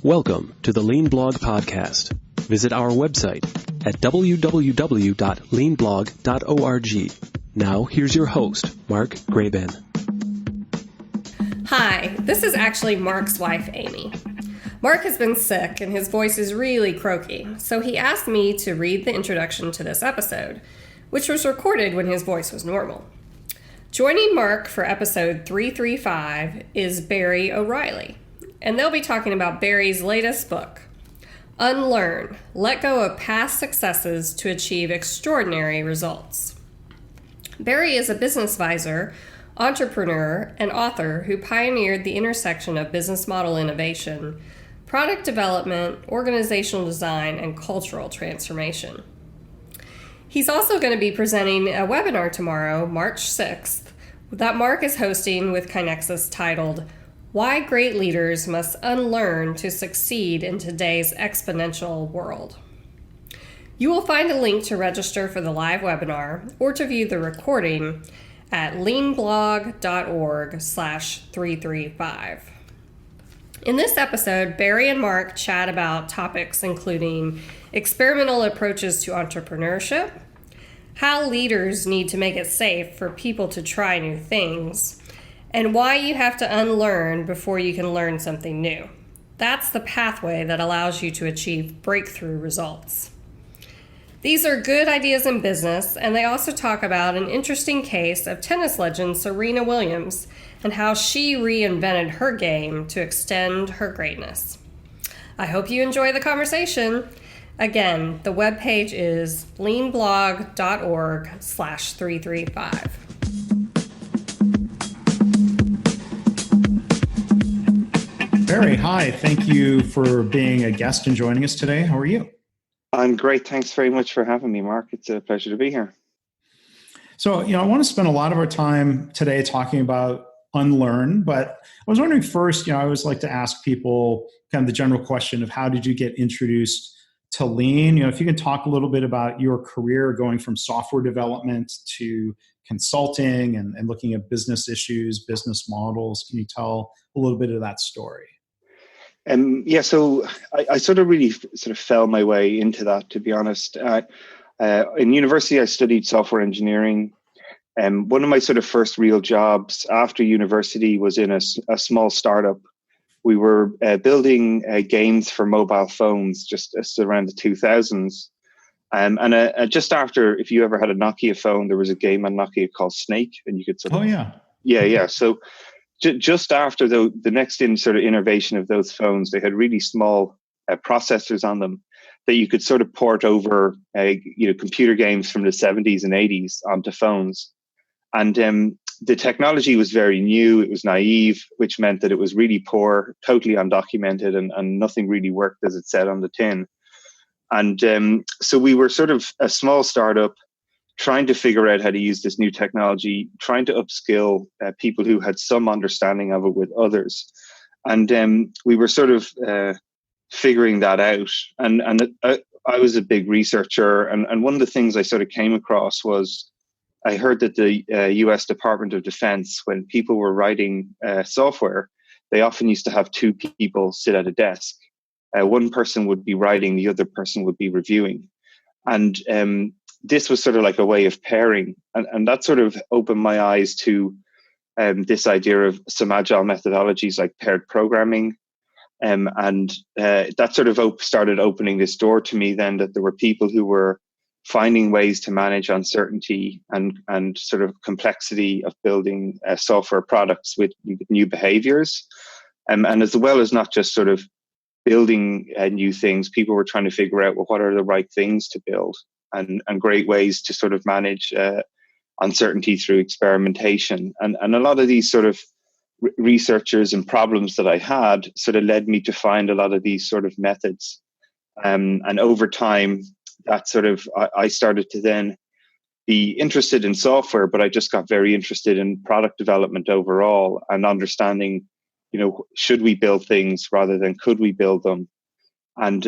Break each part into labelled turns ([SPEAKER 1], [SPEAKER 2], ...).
[SPEAKER 1] Welcome to the Lean Blog Podcast. Visit our website at www.leanblog.org. Now, here's your host, Mark Graben.
[SPEAKER 2] Hi, this is actually Mark's wife, Amy. Mark has been sick and his voice is really croaky, so he asked me to read the introduction to this episode, which was recorded when his voice was normal. Joining Mark for episode 335 is Barry O'Reilly, and they'll be talking about Barry's latest book, Unlearn, Let Go of Past Successes to Achieve Extraordinary Results. Barry is a business advisor, entrepreneur, and author who pioneered the intersection of business model innovation, product development, organizational design, and cultural transformation. He's also going to be presenting a webinar tomorrow, March 6th, that Mark is hosting with Kinexus titled, Why Great Leaders Must Unlearn to Succeed in Today's Exponential World. You will find a link to register for the live webinar or to view the recording at leanblog.org/335. In this episode, Barry and Mark chat about topics including experimental approaches to entrepreneurship, how leaders need to make it safe for people to try new things, and why you have to unlearn before you can learn something new. That's the pathway that allows you to achieve breakthrough results. These are good ideas in business, and they also talk about an interesting case of tennis legend Serena Williams and how she reinvented her game to extend her greatness. I hope you enjoy the conversation. Again, the webpage is leanblog.org/335.
[SPEAKER 3] Barry, hi. Thank you for being a guest and joining us today. How are you?
[SPEAKER 4] I'm great. Thanks very much for having me, Mark. It's a pleasure to be here.
[SPEAKER 3] So, I want to spend a lot of our time today talking about Unlearn, but I was wondering first, I always like to ask people kind of the general question of how did you get introduced to Lean? If you can talk a little bit about your career going from software development to consulting and looking at business issues, business models. Can you tell a little bit of that story?
[SPEAKER 4] So I sort of fell my way into that, to be honest. In university, I studied software engineering. One of my sort of first real jobs after university was in a small startup. We were building games for mobile phones just around the 2000s. Just after, if you ever had a Nokia phone, there was a game on Nokia called Snake, and you could sort of...
[SPEAKER 3] Oh, yeah.
[SPEAKER 4] Yeah. So just after the next innovation of those phones, they had really small processors on them that you could sort of port over, computer games from the 70s and 80s onto phones. And the technology was very new. It was naive, which meant that it was really poor, totally undocumented, and nothing really worked as it said on the tin. And so we were sort of a small startup trying to figure out how to use this new technology, trying to upskill people who had some understanding of it with others. And we were sort of figuring that out. And I was a big researcher. And one of the things I sort of came across was I heard that the US Department of Defense, when people were writing software, they often used to have two people sit at a desk. One person would be writing, the other person would be reviewing. And this was sort of like a way of pairing. And that sort of opened my eyes to this idea of some agile methodologies like paired programming. And that sort of started opening this door to me then that there were people who were finding ways to manage uncertainty and sort of complexity of building software products with new behaviors. And as well as not just sort of building new things, people were trying to figure out, well, what are the right things to build and great ways to sort of manage uncertainty through experimentation. And a lot of these sort of researchers and problems that I had sort of led me to find a lot of these sort of methods. And over time, that sort of, I started to then be interested in software, but I just got very interested in product development overall and understanding, should we build things rather than could we build them? And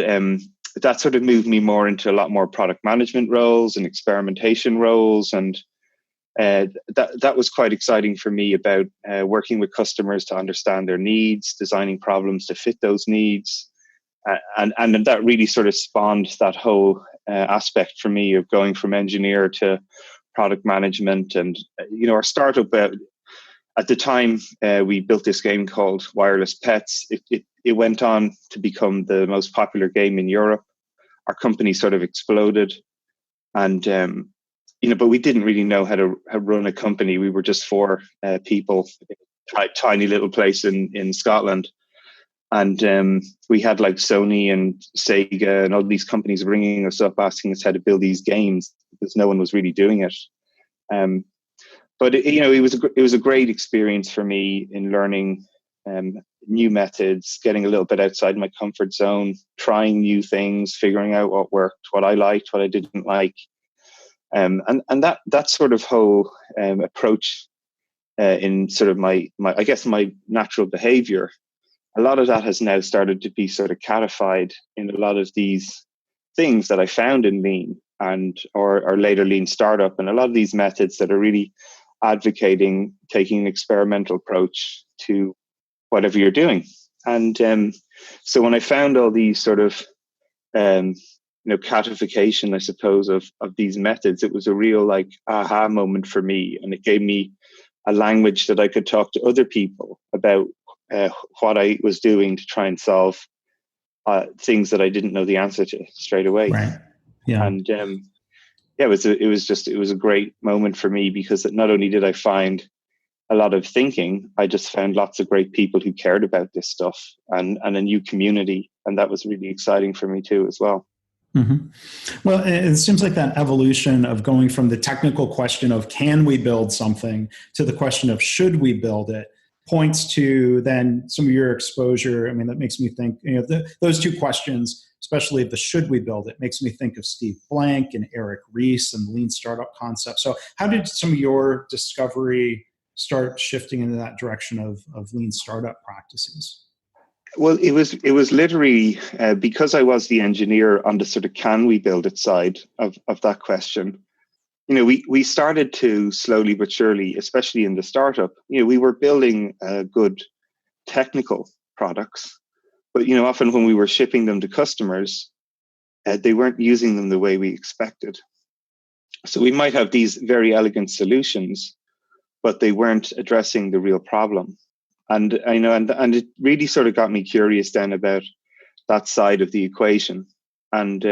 [SPEAKER 4] that sort of moved me more into a lot more product management roles and experimentation roles. And that was quite exciting for me about working with customers to understand their needs, designing problems to fit those needs, And that really sort of spawned that whole aspect for me of going from engineer to product management. And our startup at the time, we built this game called Wireless Pets. It went on to become the most popular game in Europe. Our company sort of exploded, and but we didn't really know how to run a company. We were just four people, tiny little place in Scotland. And we had like Sony and Sega and all these companies ringing us up asking us how to build these games because no one was really doing it. But it was a great experience for me in learning new methods, getting a little bit outside my comfort zone, trying new things, figuring out what worked, what I liked, what I didn't like, and that sort of whole approach in sort of my I guess my natural behavior. A lot of that has now started to be sort of codified in a lot of these things that I found in Lean or later Lean Startup, and a lot of these methods that are really advocating taking an experimental approach to whatever you're doing. And so when I found all these sort of codification, I suppose, of these methods, it was a real like aha moment for me, and it gave me a language that I could talk to other people about what I was doing to try and solve things that I didn't know the answer to straight away.
[SPEAKER 3] Right. Yeah.
[SPEAKER 4] And it was a great moment for me because not only did I find a lot of thinking, I just found lots of great people who cared about this stuff and a new community. And that was really exciting for me too, as well.
[SPEAKER 3] Mm-hmm. Well, it seems like that evolution of going from the technical question of can we build something to the question of should we build it points to then some of your exposure. I mean, that makes me think, those two questions, especially the should we build it, makes me think of Steve Blank and Eric Ries and Lean Startup concept. So how did some of your discovery start shifting into that direction of Lean Startup practices?
[SPEAKER 4] Well, it was literally because I was the engineer on the sort of can we build it side of that question. We started to slowly but surely, especially in the startup, we were building good technical products, but often when we were shipping them to customers, they weren't using them the way we expected. So we might have these very elegant solutions, but they weren't addressing the real problem. And it really sort of got me curious then about that side of the equation. And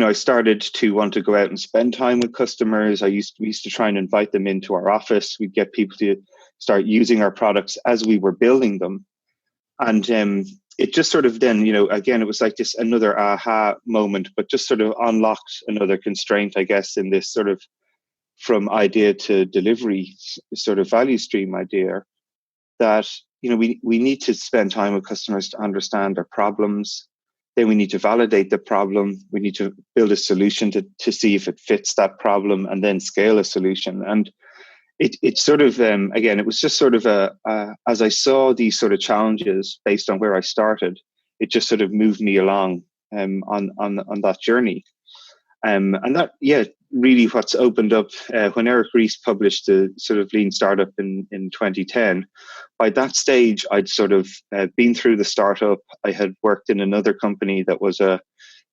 [SPEAKER 4] I started to want to go out and spend time with customers. We used to try and invite them into our office. We'd get people to start using our products as we were building them. And it just sort of then, again, it was like this another aha moment, but just sort of unlocked another constraint, I guess, in this sort of from idea to delivery sort of value stream idea that, we need to spend time with customers to understand their problems. Then we need to validate the problem. We need to build a solution to see if it fits that problem and then scale a solution. And it sort of, again, it was just sort of as I saw these sort of challenges based on where I started, it just sort of moved me along on that journey. And that, really what's opened up when Eric Ries published the sort of Lean Startup in 2010. By that stage, I'd sort of been through the startup. I had worked in another company that was a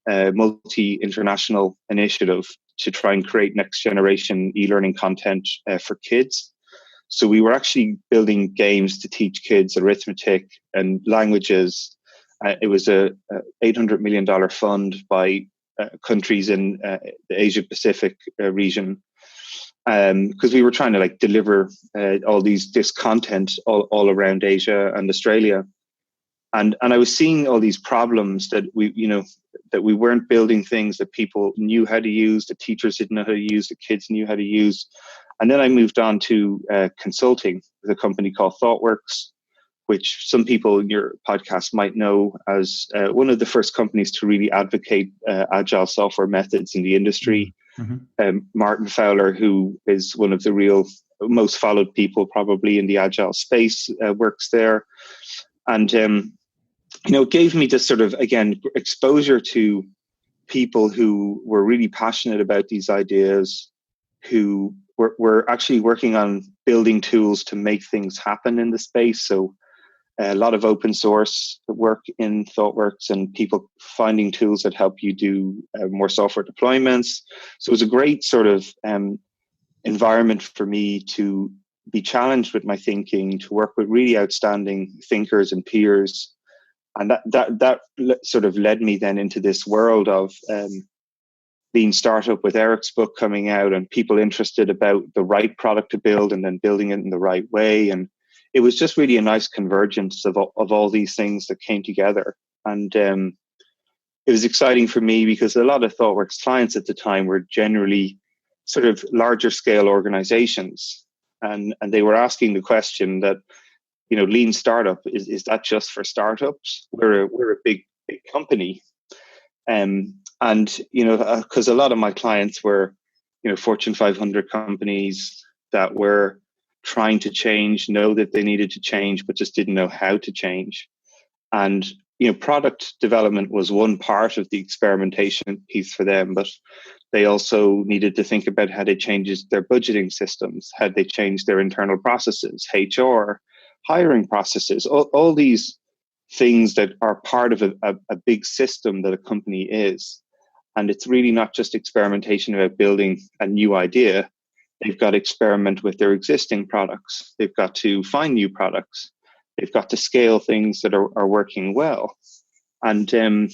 [SPEAKER 4] multi-international initiative to try and create next generation e-learning content for kids. So we were actually building games to teach kids arithmetic and languages. It was a $800 million fund by countries in the Asia Pacific region, because we were trying to deliver all this content all around Asia and Australia, and I was seeing all these problems that we weren't building things that people knew how to use, the teachers didn't know how to use, the kids knew how to use, and then I moved on to consulting with a company called ThoughtWorks, which some people in your podcast might know as one of the first companies to really advocate agile software methods in the industry. Mm-hmm. Martin Fowler, who is one of the real most followed people probably in the agile space, works there. And, it gave me this sort of, again, exposure to people who were really passionate about these ideas, who were actually working on building tools to make things happen in the space. So a lot of open source work in ThoughtWorks and people finding tools that help you do more software deployments. So it was a great sort of environment for me to be challenged with my thinking, to work with really outstanding thinkers and peers. And that sort of led me then into this world of Lean Startup, with Eric's book coming out and people interested about the right product to build and then building it in the right way. And it was just really a nice convergence of all these things that came together. And it was exciting for me because a lot of ThoughtWorks clients at the time were generally sort of larger scale organizations. And they were asking the question that, Lean Startup, is that just for startups? We're a big company. Because a lot of my clients were, Fortune 500 companies that were trying to change, know that they needed to change, but just didn't know how to change. And, product development was one part of the experimentation piece for them, but they also needed to think about how they changed their budgeting systems, how they changed their internal processes, HR, hiring processes, all these things that are part of a big system that a company is. And it's really not just experimentation about building a new idea. They've got to experiment with their existing products. They've got to find new products. They've got to scale things that are working well. And then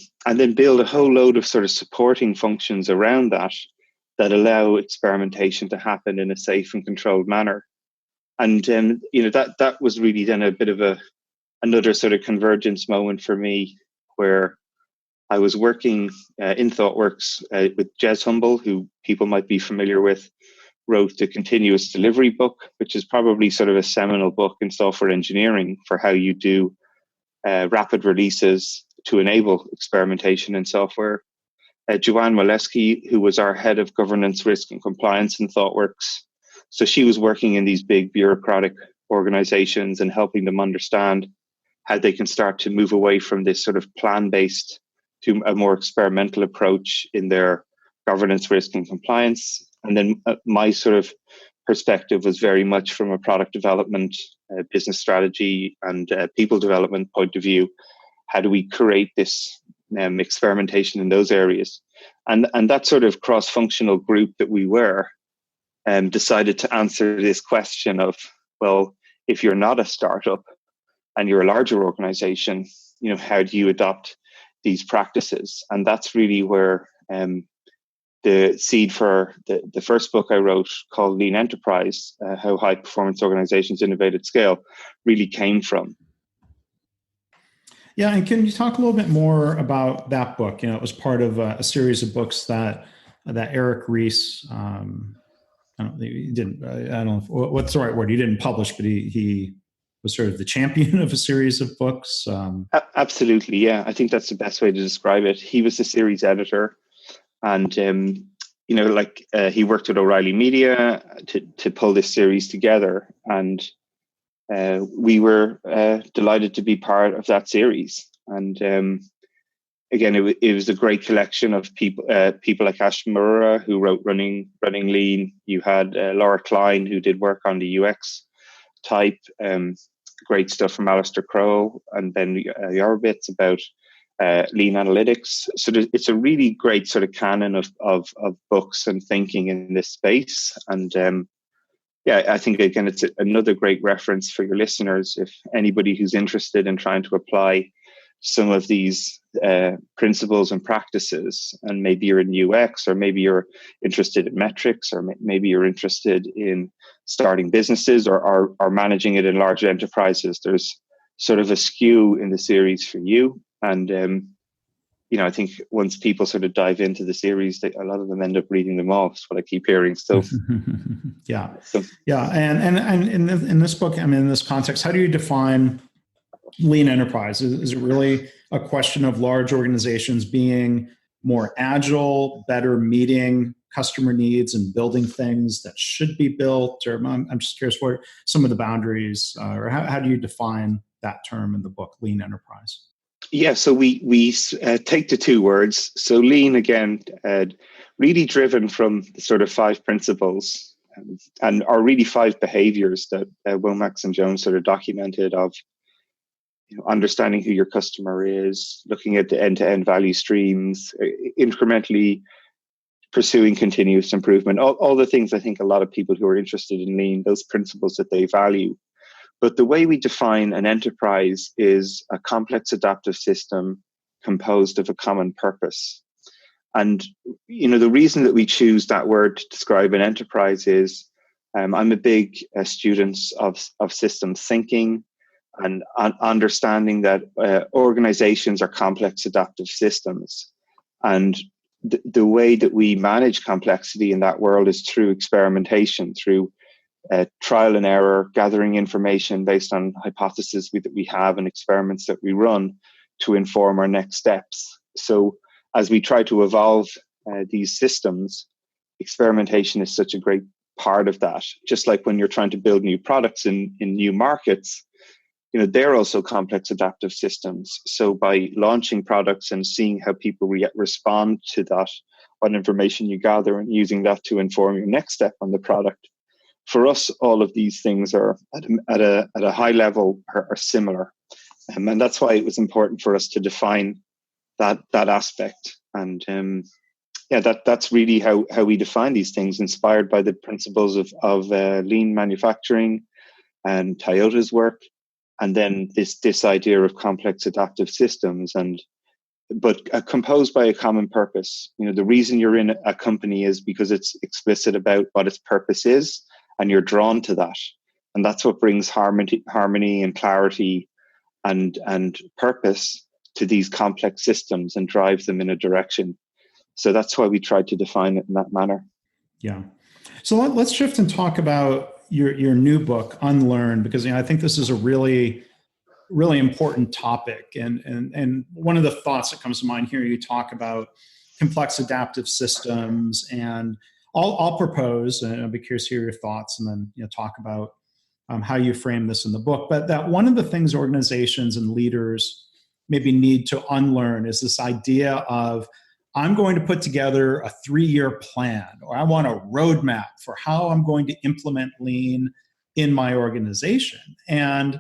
[SPEAKER 4] build a whole load of sort of supporting functions around that allow experimentation to happen in a safe and controlled manner. And that was really then a bit of another sort of convergence moment for me, where I was working in ThoughtWorks with Jez Humble, who people might be familiar with, wrote the Continuous Delivery book, which is probably sort of a seminal book in software engineering for how you do rapid releases to enable experimentation in software. Joanne Molesky, who was our head of governance, risk and compliance in ThoughtWorks. So she was working in these big bureaucratic organizations and helping them understand how they can start to move away from this sort of plan-based to a more experimental approach in their governance, risk and compliance. And then my sort of perspective was very much from a product development, business strategy and people development point of view. How do we create this experimentation in those areas? And that sort of cross-functional group that we were decided to answer this question of, well, if you're not a startup and you're a larger organization, how do you adopt these practices? And that's really where the seed for the first book I wrote, called Lean Enterprise, How High Performance Organizations Innovate at Scale, really came from.
[SPEAKER 3] Yeah, and can you talk a little bit more about that book? It was part of a series of books that Eric Ries, I don't know what's the right word. He didn't publish, but he was sort of the champion of a series of books.
[SPEAKER 4] Absolutely, yeah. I think that's the best way to describe it. He was the series editor, and he worked with O'Reilly Media to pull this series together, and we were delighted to be part of that series. And again, it was a great collection of people like Ash Murrah, who wrote Running Lean. You had Laura Klein, who did work on the UX type. Great stuff from Alistair Crowe, and then Yorobits about lean analytics. So it's a really great sort of canon of books and thinking in this space. And I think, again, it's another great reference for your listeners. If anybody who's interested in trying to apply some of these principles and practices, and maybe you're in UX, or maybe you're interested in metrics, or maybe you're interested in starting businesses or managing it in large enterprises, there's sort of a skew in the series for you. And I think once people sort of dive into the series, a lot of them end up reading them all. That's what I keep hearing. So,
[SPEAKER 3] yeah. And in this book, in this context, how do you define lean enterprise? Is it really a question of large organizations being more agile, better meeting customer needs and building things that should be built? Or I'm just curious what some of the boundaries, or how do you define that term in the book, lean enterprise?
[SPEAKER 4] Yeah, so we take the two words. So lean, again, really driven from the sort of 5 principles and are really 5 behaviors that Womack and Jones sort of documented of understanding who your customer is, looking at the end-to-end value streams, incrementally pursuing continuous improvement, all the things I think a lot of people who are interested in lean, those principles that they value. But the way we define an enterprise is a complex adaptive system composed of a common purpose. And, the reason that we choose that word to describe an enterprise is I'm a big student of systems thinking and understanding that organizations are complex adaptive systems. And the way that we manage complexity in that world is through experimentation, through trial and error, gathering information based on hypotheses that we have and experiments that we run to inform our next steps. So as we try to evolve these systems, experimentation is such a great part of that. Just like when you're trying to build new products in new markets, they're also complex adaptive systems. So by launching products and seeing how people respond to that, what information you gather, and using that to inform your next step on the product, for us, all of these things are at a high level are similar, and that's why it was important for us to define that aspect. And that's really how we define these things, inspired by the principles of lean manufacturing and Toyota's work. And then this idea of complex adaptive systems, but composed by a common purpose. The reason you're in a company is because it's explicit about what its purpose is, and you're drawn to that. And that's what brings harmony and clarity and purpose to these complex systems and drives them in a direction. So that's why we tried to define it in that manner.
[SPEAKER 3] Yeah. So let's shift and talk about your new book, Unlearn, because I think this is a really, really important topic. And one of the thoughts that comes to mind here, you talk about complex adaptive systems, and I'll propose, and I'll be curious to hear your thoughts, and then talk about how you frame this in the book. But that one of the things organizations and leaders maybe need to unlearn is this idea of, I'm going to put together a 3-year plan, or I want a roadmap for how I'm going to implement lean in my organization. And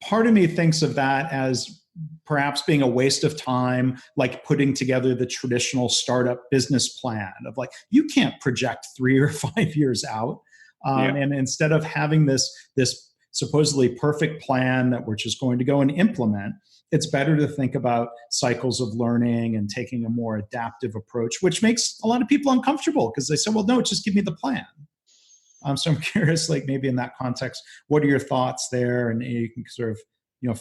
[SPEAKER 3] part of me thinks of that as perhaps being a waste of time, like putting together the traditional startup business plan of like, you can't project 3 or 5 years out. And instead of having this supposedly perfect plan that we're just going to go and implement, it's better to think about cycles of learning and taking a more adaptive approach, which makes a lot of people uncomfortable because they say, well, no, just give me the plan. So I'm curious, like maybe in that context, what are your thoughts there? And you can sort of,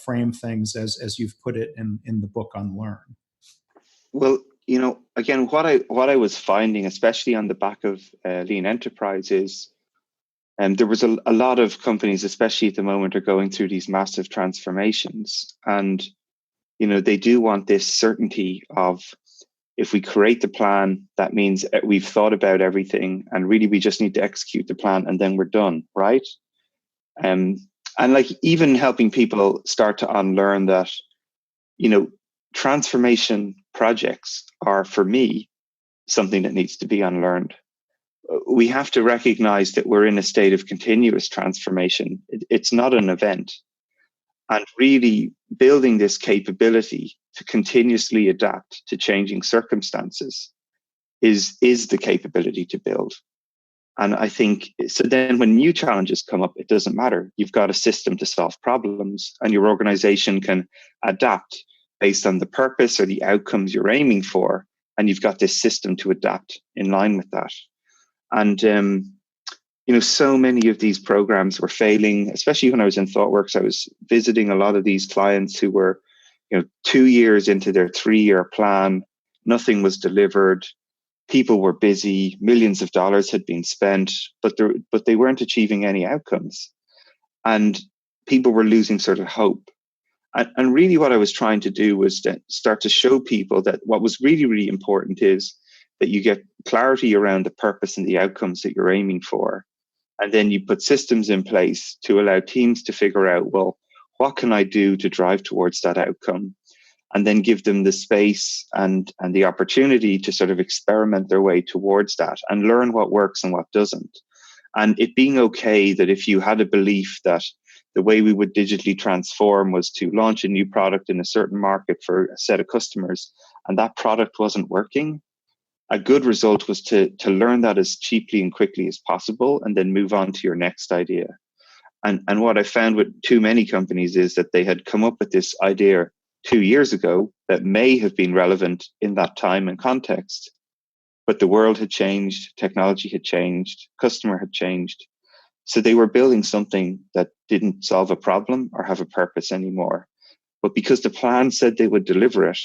[SPEAKER 3] frame things as you've put it in the book Unlearn.
[SPEAKER 4] Well, again, what I was finding, especially on the back of Lean Enterprise, is there was a lot of companies, especially at the moment, are going through these massive transformations. And, they do want this certainty of, if we create the plan, that means we've thought about everything, and really we just need to execute the plan and then we're done, right? And like even helping people start to unlearn that, transformation projects are, for me, something that needs to be unlearned. We have to recognize that we're in a state of continuous transformation. It's not an event. And really building this capability to continuously adapt to changing circumstances is the capability to build. And I think, so then when new challenges come up, it doesn't matter. You've got a system to solve problems, and your organization can adapt based on the purpose or the outcomes you're aiming for. And you've got this system to adapt in line with that. And, so many of these programs were failing, especially when I was in ThoughtWorks. I was visiting a lot of these clients who were, 2 years into their 3-year plan. Nothing was delivered. People were busy. Millions of dollars had been spent, but they weren't achieving any outcomes. And people were losing sort of hope. And really what I was trying to do was to start to show people that what was really, really important is that you get clarity around the purpose and the outcomes that you're aiming for. And then you put systems in place to allow teams to figure out, well, what can I do to drive towards that outcome? And then give them the space and the opportunity to sort of experiment their way towards that and learn what works and what doesn't. And it being okay that if you had a belief that The way we would digitally transform was to launch a new product in a certain market for a set of customers, and that product wasn't working. A good result was to learn that as cheaply and quickly as possible and then move on to your next idea. And what I found with too many companies is that they had come up with this idea 2 years ago that may have been relevant in that time and context, but the world had changed, technology had changed, customer had changed. So they were building something that didn't solve a problem or have a purpose anymore. But because the plan said they would deliver it,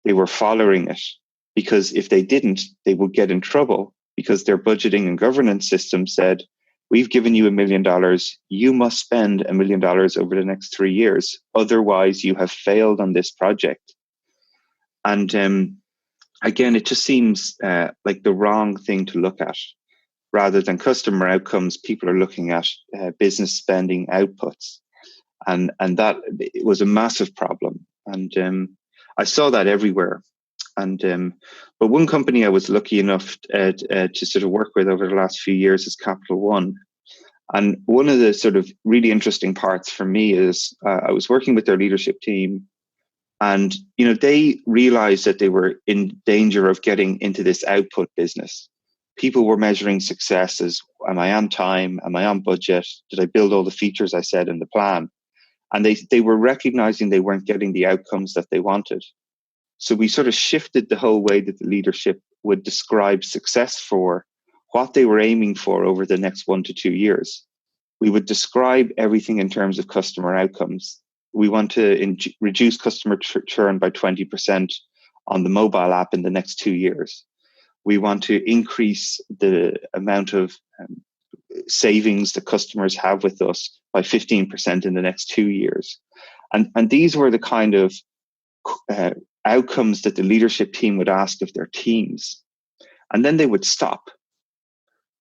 [SPEAKER 4] they were following it. Because if they didn't, they would get in trouble because their budgeting and governance system said, we've given you $1 million. You must spend $1 million over the next 3 years. Otherwise, you have failed on this project. And again, it just seems like the wrong thing to look at. Rather than customer outcomes, people are looking at business spending outputs. And that it was a massive problem. And I saw that everywhere. And but one company I was lucky enough to sort of work with over the last few years is Capital One. And one of the sort of really interesting parts for me is I was working with their leadership team, and they realized that they were in danger of getting into this output business. People were measuring success as, am I on time? Am I on budget? Did I build all the features I said in the plan? And they were recognizing they weren't getting the outcomes that they wanted. So we sort of shifted the whole way that the leadership would describe success for what they were aiming for over the next 1 to 2 years. We would describe everything in terms of customer outcomes. We want to reduce customer churn by 20% on the mobile app in the next 2 years. We want to increase the amount of savings the customers have with us by 15% in the next 2 years. And these were the kind of outcomes that the leadership team would ask of their teams. And then they would stop.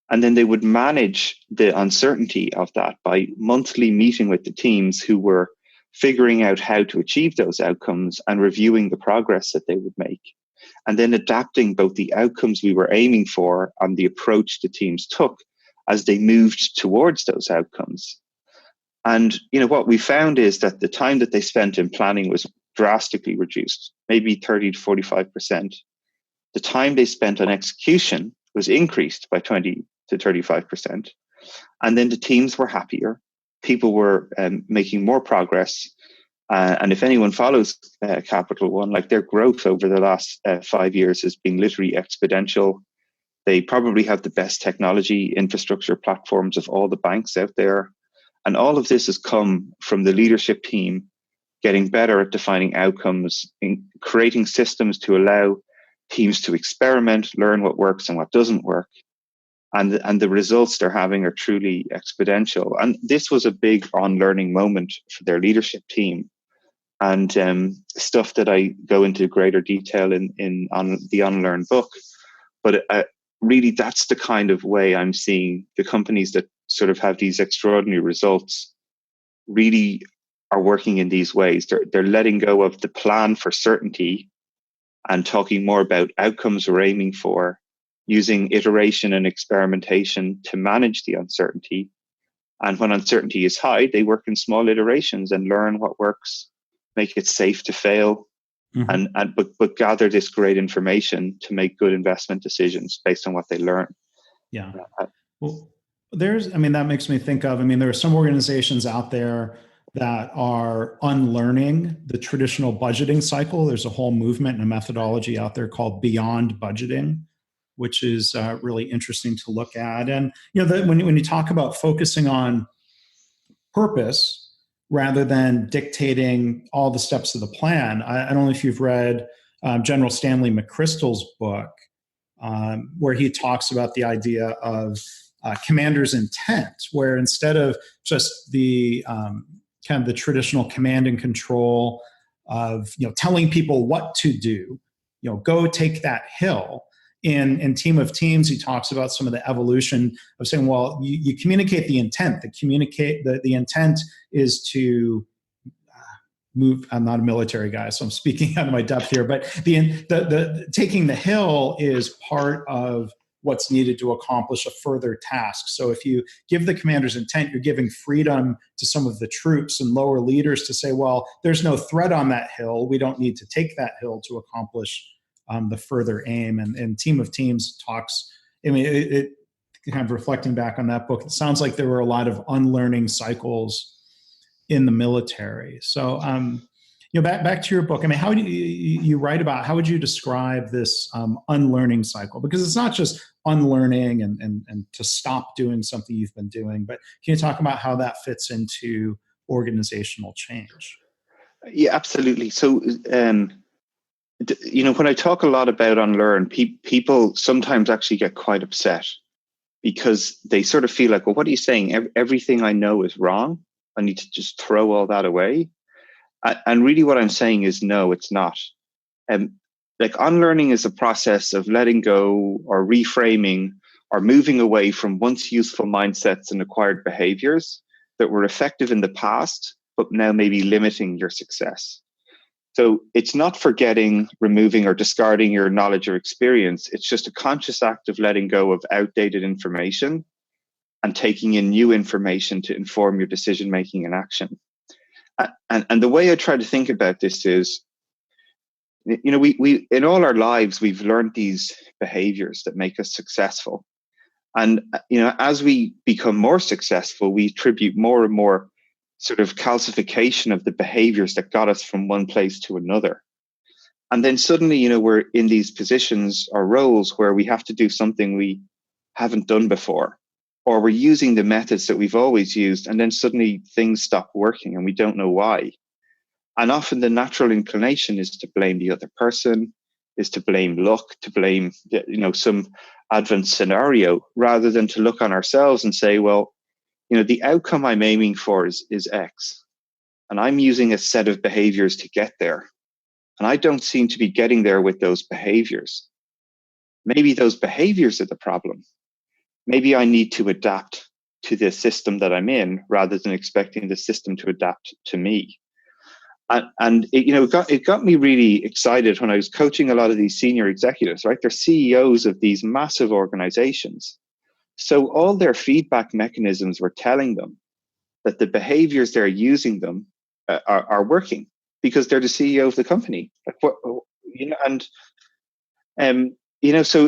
[SPEAKER 4] And then they would manage the uncertainty of that by monthly meeting with the teams who were figuring out how to achieve those outcomes and reviewing the progress that they would make. And then adapting both the outcomes we were aiming for and the approach the teams took as they moved towards those outcomes. And what we found is that the time that they spent in planning was drastically reduced, maybe 30 to 45%. The time they spent on execution was increased by 20 to 35%. And then the teams were happier. People were making more progress. And if anyone follows Capital One, like their growth over the last 5 years has been literally exponential. They probably have the best technology infrastructure platforms of all the banks out there. And all of this has come from the leadership team getting better at defining outcomes, in creating systems to allow teams to experiment, learn what works and what doesn't work. And the results they're having are truly exponential. And this was a big unlearning moment for their leadership team. And stuff that I go into greater detail on the Unlearn book. But really, that's the kind of way I'm seeing the companies that sort of have these extraordinary results really are working in these ways. They're letting go of the plan for certainty and talking more about outcomes we're aiming for, using iteration and experimentation to manage the uncertainty. And when uncertainty is high, they work in small iterations and learn what works, make it safe to fail, but gather this great information to make good investment decisions based on what they learn.
[SPEAKER 3] Yeah. Well, that makes me think of, there are some organizations out there that are unlearning the traditional budgeting cycle. There's a whole movement and a methodology out there called beyond budgeting, which is really interesting to look at. And when you talk about focusing on purpose rather than dictating all the steps of the plan, I don't know if you've read General Stanley McChrystal's book, where he talks about the idea of commander's intent, where instead of just the kind of the traditional command and control of telling people what to do, go take that hill. In Team of Teams, he talks about some of the evolution of saying, well, you communicate the intent. The intent is to move. I'm not a military guy, so I'm speaking out of my depth here. But the taking the hill is part of what's needed to accomplish a further task. So if you give the commander's intent, you're giving freedom to some of the troops and lower leaders to say, well, there's no threat on that hill. We don't need to take that hill to accomplish the further aim. And Team of Teams talks, I mean, it kind of reflecting back on that book, it sounds like there were a lot of unlearning cycles in the military. So, back to your book. I mean, how do you write about, how would you describe this unlearning cycle? Because it's not just unlearning and to stop doing something you've been doing, but can you talk about how that fits into organizational change?
[SPEAKER 4] Yeah, absolutely. So, when I talk a lot about unlearn, people sometimes actually get quite upset because they sort of feel like, well, what are you saying? Everything I know is wrong. I need to just throw all that away. And really what I'm saying is, no, it's not. Like unlearning is a process of letting go or reframing or moving away from once useful mindsets and acquired behaviors that were effective in the past, but now maybe limiting your success. So it's not forgetting, removing, or discarding your knowledge or experience. It's just a conscious act of letting go of outdated information and taking in new information to inform your decision-making and action. And the way I try to think about this is, we in all our lives, we've learned these behaviors that make us successful. And, as we become more successful, we attribute more and more sort of calcification of the behaviors that got us from one place to another. And then suddenly, we're in these positions or roles where we have to do something we haven't done before, or we're using the methods that we've always used, and then suddenly things stop working and we don't know why. And often the natural inclination is to blame the other person, is to blame luck, to blame, some adverse scenario, rather than to look on ourselves and say, well, the outcome I'm aiming for is X, and I'm using a set of behaviors to get there. And I don't seem to be getting there with those behaviors. Maybe those behaviors are the problem. Maybe I need to adapt to the system that I'm in rather than expecting the system to adapt to me. And it got me really excited when I was coaching a lot of these senior executives, right? They're CEOs of these massive organizations. So all their feedback mechanisms were telling them that the behaviors they're using them are working because they're the CEO of the company. So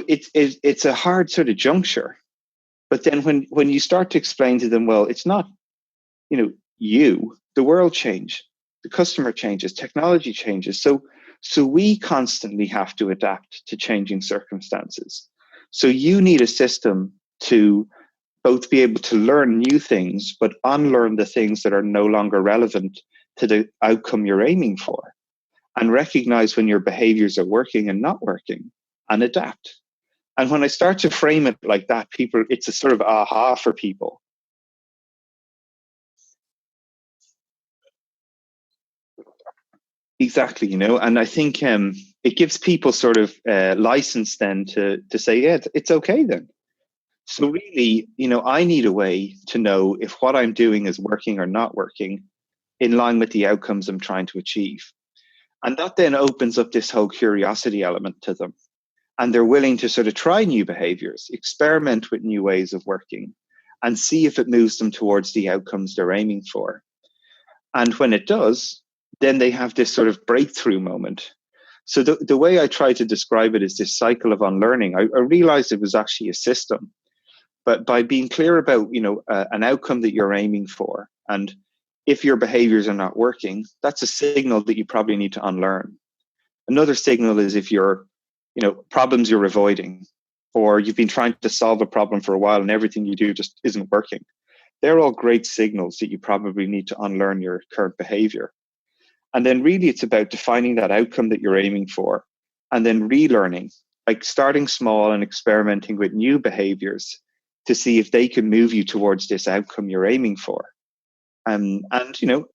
[SPEAKER 4] it's a hard sort of juncture. But then when you start to explain to them, well, it's not, the world changed, the customer changes, technology changes. So we constantly have to adapt to changing circumstances. So you need a system to both be able to learn new things, but unlearn the things that are no longer relevant to the outcome you're aiming for, and recognize when your behaviors are working and not working, and adapt. And when I start to frame it like that, it's a sort of aha for people. Exactly, and I think it gives people sort of license then to say, yeah, it's okay then. So really, I need a way to know if what I'm doing is working or not working in line with the outcomes I'm trying to achieve. And that then opens up this whole curiosity element to them. And they're willing to sort of try new behaviors, experiment with new ways of working, and see if it moves them towards the outcomes they're aiming for. And when it does, then they have this sort of breakthrough moment. So the way I try to describe it is this cycle of unlearning. I realized it was actually a system. But by being clear about, an outcome that you're aiming for, and if your behaviors are not working, that's a signal that you probably need to unlearn. Another signal is if you're, problems you're avoiding, or you've been trying to solve a problem for a while and everything you do just isn't working. They're all great signals that you probably need to unlearn your current behavior. And then really it's about defining that outcome that you're aiming for, and then relearning, like starting small and experimenting with new behaviors to see if they can move you towards this outcome you're aiming for. Relearning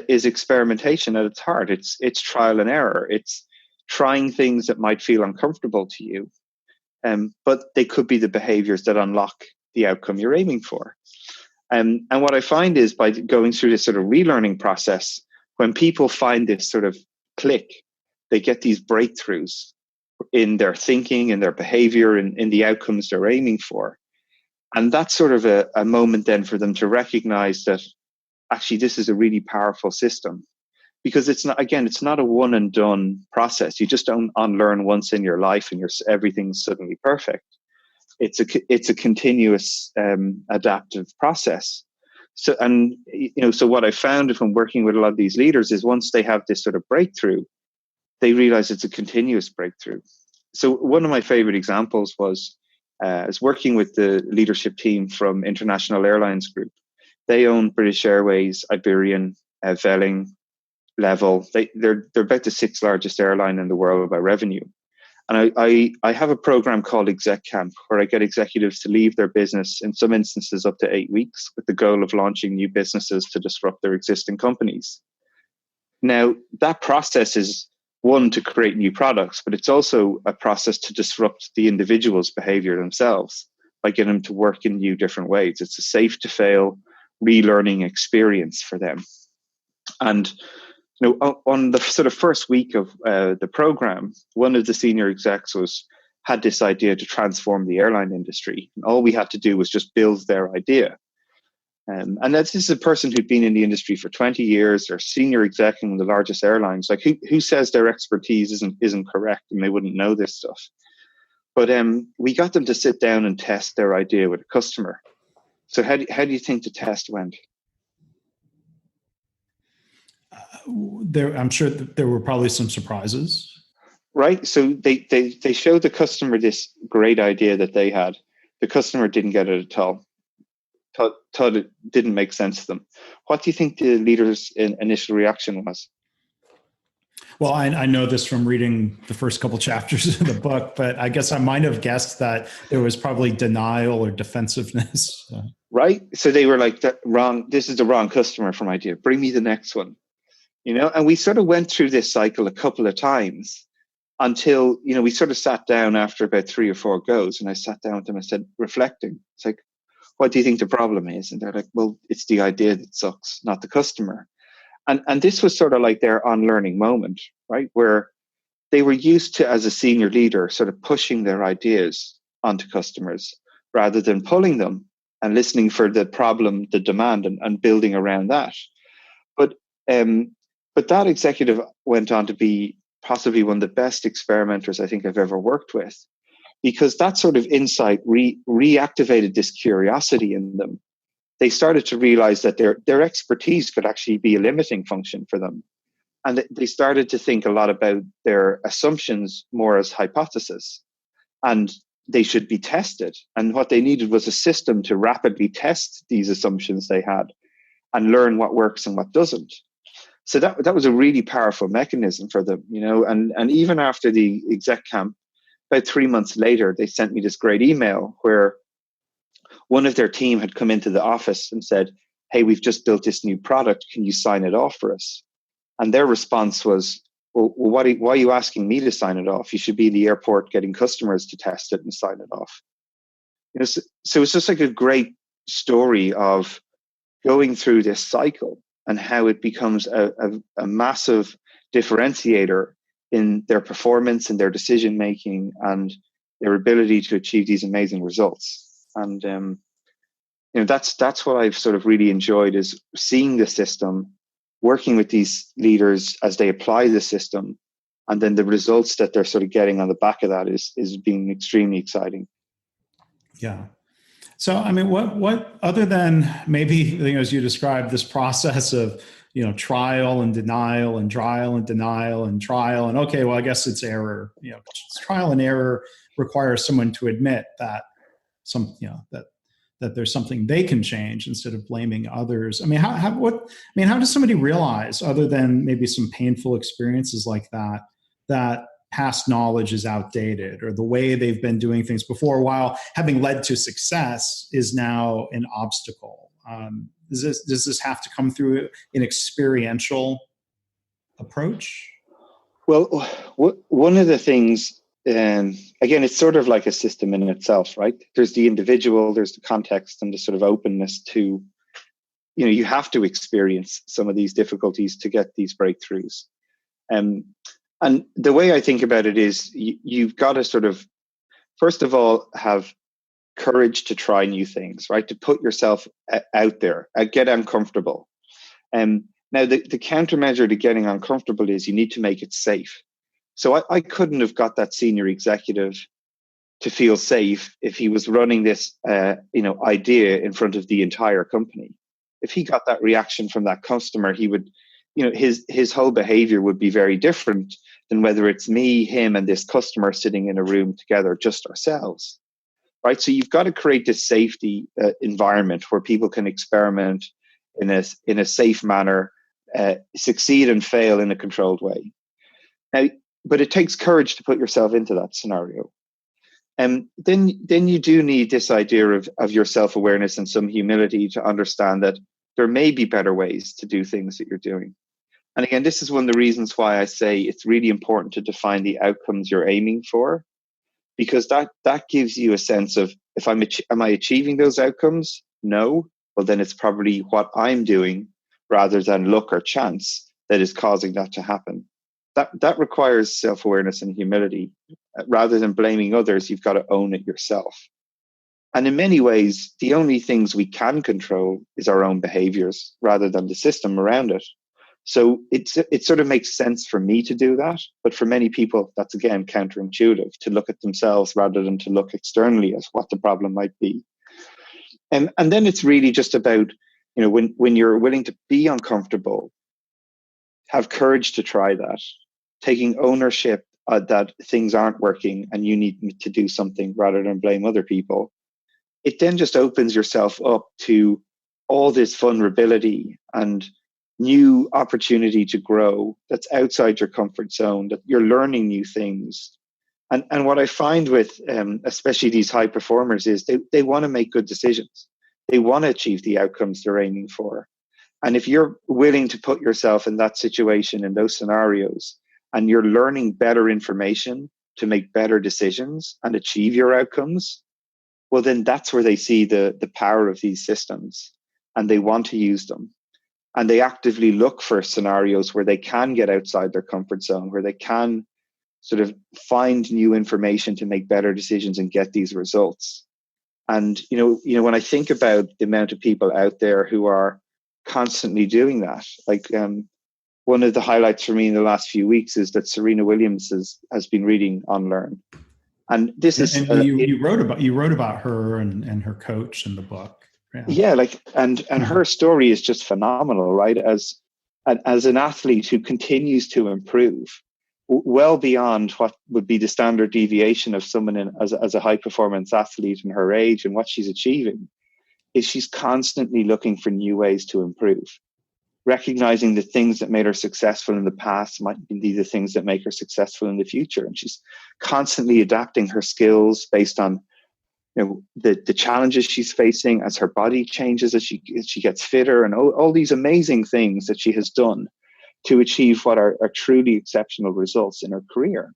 [SPEAKER 4] is experimentation at its heart. It's trial and error. It's trying things that might feel uncomfortable to you, but they could be the behaviors that unlock the outcome you're aiming for. And what I find is by going through this sort of relearning process, when people find this sort of click, they get these breakthroughs. in their thinking, in their behavior, in the outcomes they're aiming for. And that's sort of a moment then for them to recognize that actually this is a really powerful system, because it's not a one and done process. You just don't unlearn once in your life and everything's suddenly perfect. It's a continuous adaptive process. So what I found from working with a lot of these leaders is once they have this sort of breakthrough, they realize it's a continuous breakthrough. So one of my favorite examples was I was working with the leadership team from International Airlines Group. They own British Airways, Iberian, Vueling, Level. They're about the 6th largest airline in the world by revenue. And I have a program called Exec Camp, where I get executives to leave their business, in some instances up to 8 weeks, with the goal of launching new businesses to disrupt their existing companies. Now, that process is one, to create new products, but it's also a process to disrupt the individual's behavior themselves by getting them to work in new different ways. It's a safe to fail relearning experience for them. And on the sort of first week of the program, one of the senior execs had this idea to transform the airline industry. And all we had to do was just build their idea. And this is a person who'd been in the industry for 20 years, or senior exec in the largest airlines. Like, who says their expertise isn't correct and they wouldn't know this stuff? But we got them to sit down and test their idea with a customer. So how do you think the test went?
[SPEAKER 3] I'm sure that there were probably some surprises.
[SPEAKER 4] Right. So they showed the customer this great idea that they had. The customer didn't get it at all. Thought it didn't make sense to them. What do you think the leader's initial reaction was?
[SPEAKER 3] Well, I know this from reading the first couple chapters of the book, but I guess I might have guessed that there was probably denial or defensiveness.
[SPEAKER 4] Right. So they were like, wrong. This is the wrong customer for my idea. Bring me the next one. And we sort of went through this cycle a couple of times until, we sort of sat down after about 3 or 4 goes, and I sat down with them and said, reflecting, it's like, what do you think the problem is? And they're like, well, it's the idea that sucks, not the customer. And this was sort of like their unlearning moment, right? Where they were used to, as a senior leader, sort of pushing their ideas onto customers rather than pulling them and listening for the problem, the demand, and building around that. But that executive went on to be possibly one of the best experimenters I think I've ever worked with, because that sort of insight reactivated this curiosity in them. They started to realize that their expertise could actually be a limiting function for them. And they started to think a lot about their assumptions more as hypotheses, and they should be tested. And what they needed was a system to rapidly test these assumptions they had and learn what works and what doesn't. So that was a really powerful mechanism for them, and even after the exec camp, about 3 months later, they sent me this great email where one of their team had come into the office and said, hey, we've just built this new product. Can you sign it off for us? And their response was, well, why are you asking me to sign it off? You should be in the airport getting customers to test it and sign it off. So it's just like a great story of going through this cycle and how it becomes a massive differentiator in their performance and their decision making and their ability to achieve these amazing results. And that's what I've sort of really enjoyed, is seeing the system, working with these leaders as they apply the system, and then the results that they're sort of getting on the back of that is being extremely exciting.
[SPEAKER 3] Yeah. So, I mean, what other than maybe, as you described, this process of, trial and denial and trial and denial and trial, and okay, well, I guess it's error. Trial and error requires someone to admit that that there's something they can change instead of blaming others. I mean, how does somebody realize, other than maybe some painful experiences like that past knowledge is outdated, or the way they've been doing things before, while having led to success, is now an obstacle? Does this have to come through an experiential approach?
[SPEAKER 4] Well, one of the things, again, it's sort of like a system in itself, right? There's the individual, there's the context, and the sort of openness to, you have to experience some of these difficulties to get these breakthroughs. And the way I think about it is you've got to sort of, first of all, have courage to try new things, right? To put yourself out there, get uncomfortable. Now, the countermeasure to getting uncomfortable is you need to make it safe. So I couldn't have got that senior executive to feel safe if he was running this, idea in front of the entire company. If he got that reaction from that customer, he would, his whole behavior would be very different than whether it's me, him, and this customer sitting in a room together, just ourselves, right? So you've got to create this safety environment where people can experiment in a safe manner, succeed and fail in a controlled way. Now, but it takes courage to put yourself into that scenario. And then you do need this idea of your self-awareness and some humility to understand that there may be better ways to do things that you're doing. And again, this is one of the reasons why I say it's really important to define the outcomes you're aiming for, because that gives you a sense of, am I achieving those outcomes? No. Well, then it's probably what I'm doing rather than luck or chance that is causing that to happen. That requires self-awareness and humility. Rather than blaming others, you've got to own it yourself. And in many ways, the only things we can control is our own behaviors rather than the system around it. So it sort of makes sense for me to do that. But for many people, that's again counterintuitive, to look at themselves rather than to look externally as what the problem might be. And then it's really just about, when you're willing to be uncomfortable, have courage to try that, taking ownership that things aren't working and you need to do something rather than blame other people. It then just opens yourself up to all this vulnerability and new opportunity to grow that's outside your comfort zone, that you're learning new things. And what I find with especially these high performers is they want to make good decisions. They want to achieve the outcomes they're aiming for. And if you're willing to put yourself in that situation, in those scenarios, and you're learning better information to make better decisions and achieve your outcomes, well, then that's where they see the power of these systems and they want to use them. And they actively look for scenarios where they can get outside their comfort zone, where they can sort of find new information to make better decisions and get these results. And, when I think about the amount of people out there who are constantly doing that, like one of the highlights for me in the last few weeks is that Serena Williams has been reading Unlearn. And this is
[SPEAKER 3] you wrote about her and her coach in the book.
[SPEAKER 4] And her story is just phenomenal, right? As an athlete who continues to improve well beyond what would be the standard deviation of someone as a high performance athlete in her age, and what she's achieving is she's constantly looking for new ways to improve, recognizing the things that made her successful in the past might be the things that make her successful in the future. And she's constantly adapting her skills based on the challenges she's facing as her body changes, as she gets fitter, and all these amazing things that she has done to achieve what are truly exceptional results in her career.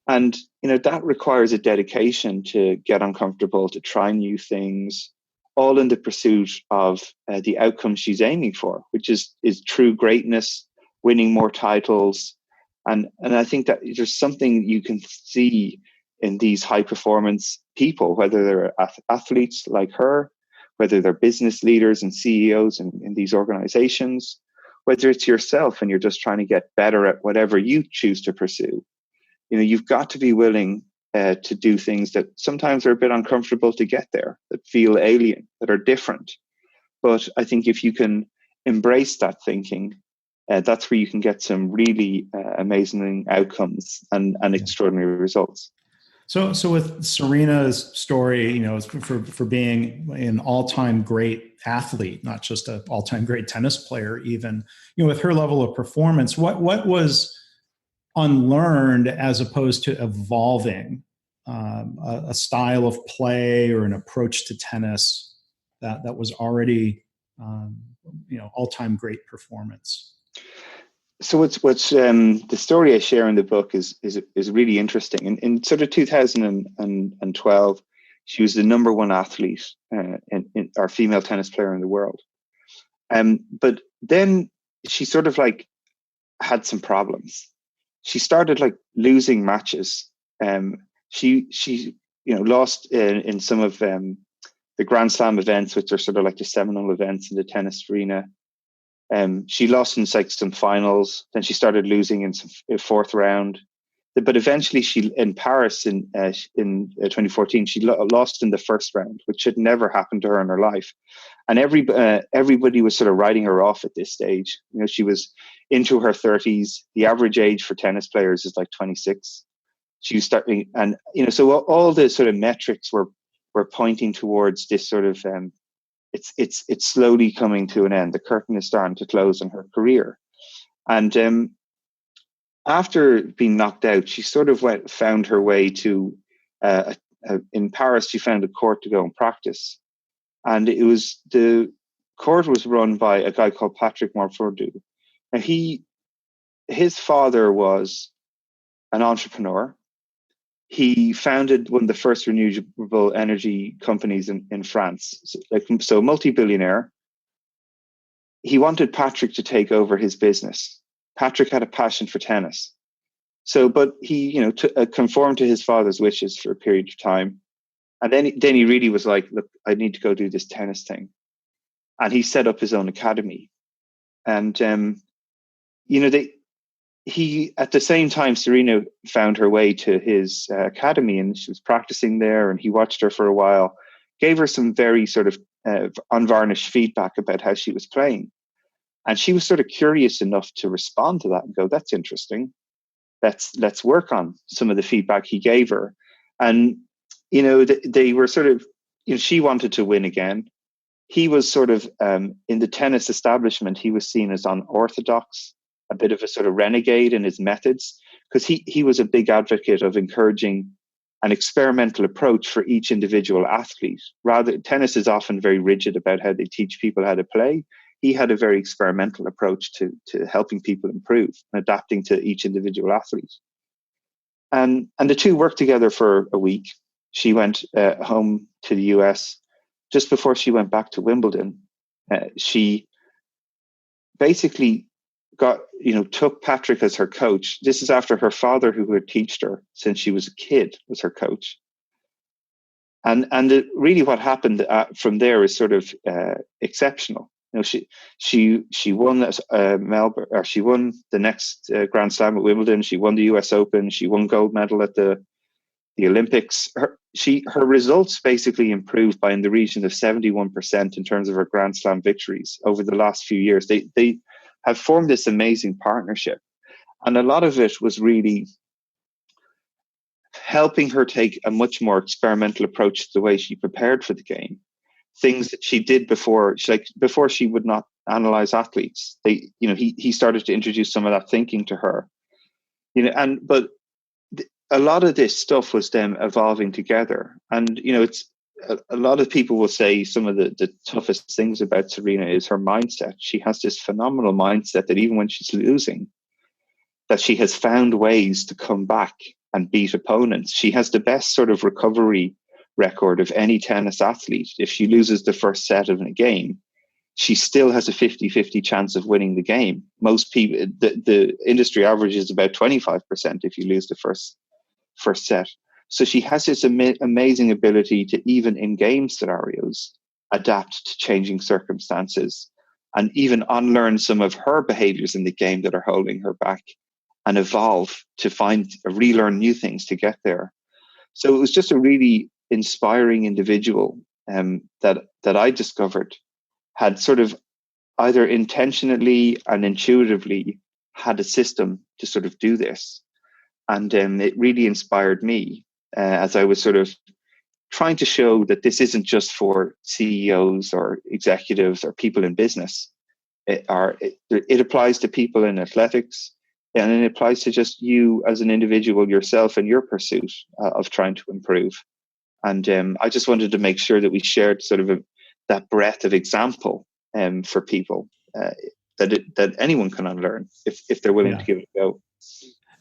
[SPEAKER 4] And that requires a dedication to get uncomfortable, to try new things, all in the pursuit of the outcome she's aiming for, which is true greatness, winning more titles. And I think that there's something you can see in these high performance people, whether they're athletes like her, whether they're business leaders and CEOs in these organizations, whether it's yourself and you're just trying to get better at whatever you choose to pursue. You've got to be willing to do things that sometimes are a bit uncomfortable to get there, that feel alien, that are different. But I think if you can embrace that thinking, that's where you can get some really amazing outcomes and extraordinary results.
[SPEAKER 3] So with Serena's story, for being an all-time great athlete, not just an all-time great tennis player, even, with her level of performance, what was unlearned as opposed to evolving a style of play or an approach to tennis that was already, all-time great performance?
[SPEAKER 4] So what's the story I share in the book is really interesting. In sort of 2012, she was the number one athlete, in our female tennis player in the world. But then she sort of had some problems. she started like losing matches. She lost in some of the Grand Slam events, which are sort of like the seminal events in the tennis arena. She lost in like some finals. Then she started losing in some fourth round. But eventually, in Paris in 2014, she lost in the first round, which had never happened to her in her life. And everybody was sort of writing her off at this stage. She was into her 30s. The average age for tennis players is like 26. She was starting, and so all the sort of metrics were pointing towards this sort of it's slowly coming to an end. The curtain is starting to close on her career, and after being knocked out, she sort of found her way to in Paris. She found a court to go and practice, and the court was run by a guy called Patrick Morfordou. Now his father was an entrepreneur. He founded one of the first renewable energy companies in France. So multi-billionaire. He wanted Patrick to take over his business. Patrick had a passion for tennis. But he, conformed to his father's wishes for a period of time. And then he really was like, look, I need to go do this tennis thing. And he set up his own academy. And, he, at the same time, Serena found her way to his academy, and she was practicing there, and he watched her for a while, gave her some very sort of unvarnished feedback about how she was playing. And she was sort of curious enough to respond to that and go, that's interesting. Let's work on some of the feedback he gave her. And, they were sort of, she wanted to win again. He was sort of, in the tennis establishment, he was seen as unorthodox, a bit of a sort of renegade in his methods, because he was a big advocate of encouraging an experimental approach for each individual athlete. Rather, tennis is often very rigid about how they teach people how to play. He had a very experimental approach to helping people improve and adapting to each individual athlete. And the two worked together for a week. She went home to the US just before she went back to Wimbledon. She basically took Patrick as her coach. This is after her father, who had taught her since she was a kid, was her coach. And really what happened from there is sort of exceptional. She won Melbourne, or she won the next Grand Slam at Wimbledon. She won the US Open. She won gold medal at the Olympics. Her results basically improved by in the region of 71% in terms of her Grand Slam victories over the last few years. They have formed this amazing partnership, and a lot of it was really helping her take a much more experimental approach to the way she prepared for the game. Things that she did before she would not analyze athletes. He started to introduce some of that thinking to her, but a lot of this stuff was them evolving together. And it's a lot of people will say some of the toughest things about Serena is her mindset. She has this phenomenal mindset that even when she's losing, that she has found ways to come back and beat opponents. She has the best sort of recovery record of any tennis athlete. If she loses the first set of a game, she still has a 50-50 chance of winning the game. Most people, the industry average is about 25% if you lose the first set. So she has this amazing ability to, even in game scenarios, adapt to changing circumstances and even unlearn some of her behaviors in the game that are holding her back and evolve to relearn new things to get there. So it was just a really inspiring individual that I discovered had sort of either intentionally and intuitively had a system to sort of do this. And it really inspired me as I was sort of trying to show that this isn't just for CEOs or executives or people in business. It applies to people in athletics, and it applies to just you as an individual yourself in your pursuit of trying to improve. And I just wanted to make sure that we shared sort of that breadth of example for people that anyone can unlearn if they're willing to give it a go.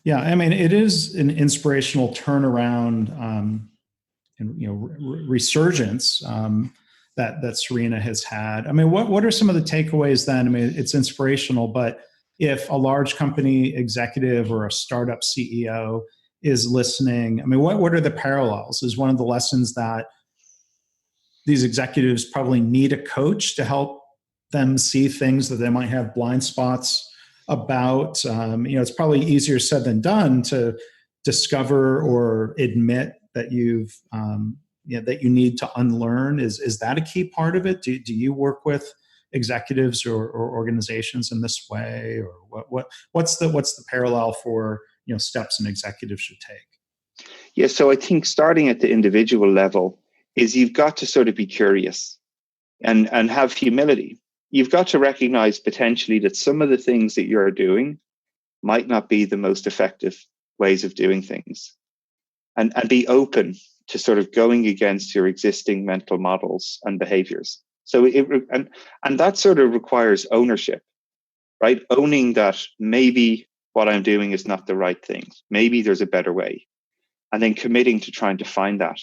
[SPEAKER 3] Yeah, I mean, it is an inspirational turnaround and resurgence that Serena has had. I mean, what are some of the takeaways then? I mean, it's inspirational, but if a large company executive or a startup CEO is listening, I mean, what are the parallels? Is one of the lessons that these executives probably need a coach to help them see things that they might have blind spots about? It's probably easier said than done to discover or admit that that you need to unlearn. Is that a key part of it? Do you work with executives or organizations in this way, or what's the parallel for steps an executive should take?
[SPEAKER 4] Yeah, so I think starting at the individual level is you've got to sort of be curious and have humility. You've got to recognize potentially that some of the things that you're doing might not be the most effective ways of doing things, and be open to sort of going against your existing mental models and behaviors. So and that sort of requires ownership, right? Owning that maybe what I'm doing is not the right thing. Maybe there's a better way. And then committing to trying to find that.